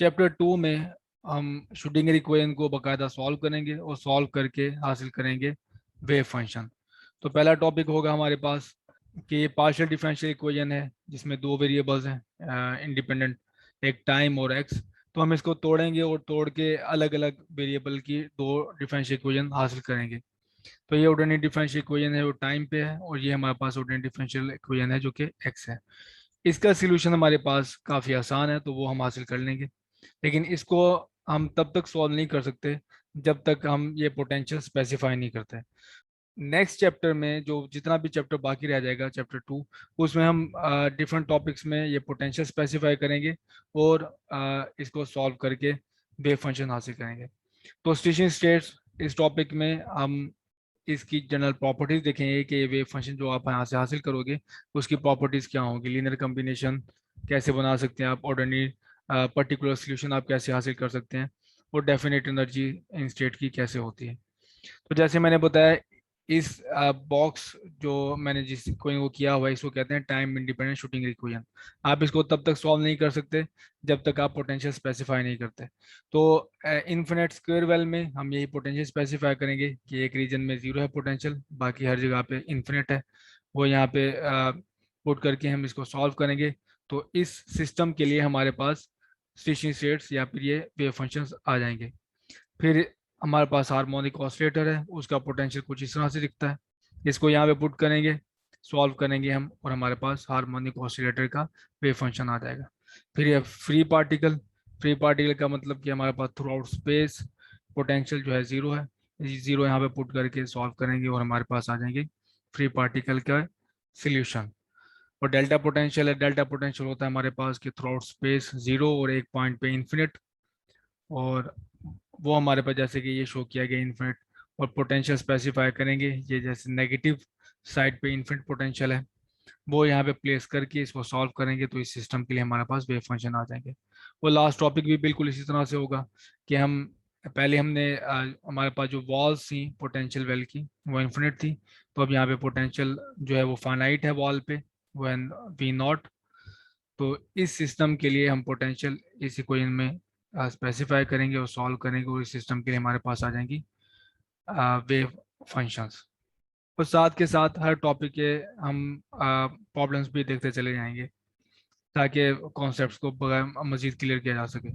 Chapter 2 में हम Schrodinger equation को बाकायदा सॉल्व करेंगे और सॉल्व करके हासिल करेंगे वेव फंक्शन। तो पहला टॉपिक होगा हमारे पास कि ये पार्शियल डिफरेंशियल इक्वेशन है जिसमें दो वेरिएबल्स हैं इंडिपेंडेंट, एक टाइम और एक्स। तो हम इसको तोड़ेंगे और तोड़ के अलग अलग वेरिएबल की दो डिफरेंशियल इक्वेशन हासिल करेंगे। तो ये ऑर्डिनरी डिफरेंशियल इक्वेशन है वो टाइम पे है, और ये हमारे पास ऑर्डिनरी डिफरेंशियल इक्वेशन है जो कि एक्स है। इसका सॉल्यूशन हमारे पास काफ़ी आसान है, तो वो हम हासिल कर लेंगे। लेकिन इसको हम तब तक सॉल्व नहीं कर सकते जब तक हम ये पोटेंशियल स्पेसिफाई नहीं करते। नेक्स्ट चैप्टर में जो जितना भी चैप्टर बाकी रह जाएगा, चैप्टर 2, उसमें हम डिफरेंट टॉपिक्स में ये पोटेंशियल स्पेसिफाई करेंगे और इसको सॉल्व करके वेव फंक्शन हासिल करेंगे। तो स्टेशनरी स्टेट्स इस टॉपिक में हम इसकी जनरल प्रॉपर्टीज देखेंगे कि ये वेव फंक्शन जो आप यहाँ से हासिल करोगे उसकी प्रॉपर्टीज क्या होंगी, लीनियर कम्बिनेशन कैसे बना सकते हैं आप, ऑर्डिनरी पर्टिकुलर सोल्यूशन आप कैसे हासिल कर सकते हैं, और डेफिनेट एनर्जी इन स्टेट की कैसे होती है। तो जैसे मैंने बताया, इस बॉक्स जो मैंने जिस कोई वो किया हुआ है इसको कहते हैं टाइम इंडिपेंडेंट शूटिंग इक्वेशन। आप इसको तब तक सॉल्व नहीं कर सकते जब तक आप पोटेंशियल स्पेसिफाई नहीं करते। तो इन्फिनिट स्क्वायर वेल में हम यही पोटेंशियल स्पेसिफाई करेंगे कि एक रीजन में जीरो है पोटेंशियल, बाकी हर जगह पे इन्फिनिट है। वो यहाँ पे पुट करके हम इसको सॉल्व करेंगे। तो इस सिस्टम के लिए हमारे पास स्टेशनरी स्टेट्स या फिर ये वेव फंक्शंस आ जाएंगे। फिर हमारे पास हार्मोनिक ऑसिलेटर है, उसका पोटेंशियल कुछ इस तरह से दिखता है। इसको यहाँ पे पुट करेंगे, सॉल्व करेंगे हम, और हमारे पास हार्मोनिक ऑसिलेटर का वेव फंक्शन आ जाएगा। फिर ये फ्री पार्टिकल, फ्री पार्टिकल का मतलब कि हमारे pass through out space potential जो है जीरो है। जीरो यहाँ पे पुट करके सॉल्व करेंगे और हमारे पास आ जाएंगे फ्री पार्टिकल का सोल्यूशन। और डेल्टा पोटेंशियल है, डेल्टा पोटेंशियल होता है हमारे पास कि थ्रू आउट स्पेस जीरो और एक पॉइंट पे इन्फिनिट, और वो हमारे पास जैसे कि ये शो किया गया इन्फिनिट। और पोटेंशियल स्पेसिफाई करेंगे, ये जैसे नेगेटिव साइड पे इन्फिनिट पोटेंशियल है वो यहाँ पे प्लेस करके इसको सॉल्व करेंगे, तो इस सिस्टम के लिए हमारे पास वेव फंक्शन आ जाएंगे। और लास्ट टॉपिक भी बिल्कुल इसी तरह से होगा कि हम पहले हमने हमारे पास जो वॉल्स थी पोटेंशियल वेल की वो इन्फिनिट थी, तो अब यहाँ पे पोटेंशियल जो है वो फाइनाइट है वॉल पे, वो वी नॉट। तो इस सिस्टम के लिए हम पोटेंशियल इस इक्वेशन में स्पेसिफाई करेंगे और सॉल्व करेंगे, और इस सिस्टम के लिए हमारे पास आ जाएंगी वेव फंक्शंस। और साथ के साथ हर टॉपिक के हम प्रॉब्लम्स भी देखते चले जाएंगे ताकि कॉन्सेप्ट्स को मज़ीद क्लियर किया जा सके।